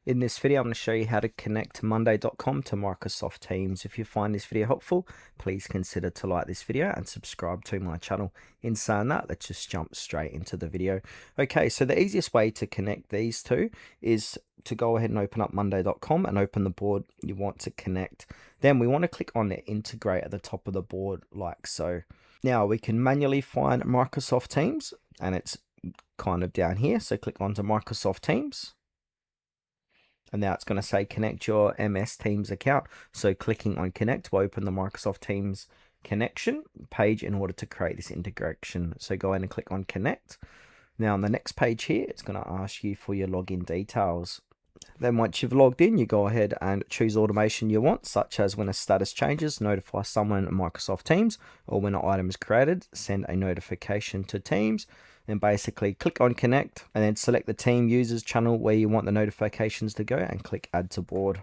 In this video, I'm going to show you how to connect monday.com to Microsoft Teams. If you find this video helpful, please consider to like this video and subscribe to my channel. In saying that, let's just jump straight into the video. Okay, so the easiest way to connect these two is to go ahead and open up monday.com and open the board you want to connect. Then we want to click on the integrate at the top of the board like so. Now we can manually find Microsoft Teams and it's kind of down here. So click onto Microsoft Teams. And now it's going to say connect your MS Teams account. So clicking on connect will open the Microsoft Teams connection page in order to create this integration. So go ahead and click on connect. Now on the next page here, it's going to ask you for your login details. Then once you've logged in, you go ahead and choose automation you want, such as when a status changes, notify someone in Microsoft Teams, or when an item is created, send a notification to Teams. Then basically click on connect and then select the team users channel where you want the notifications to go and click add to board.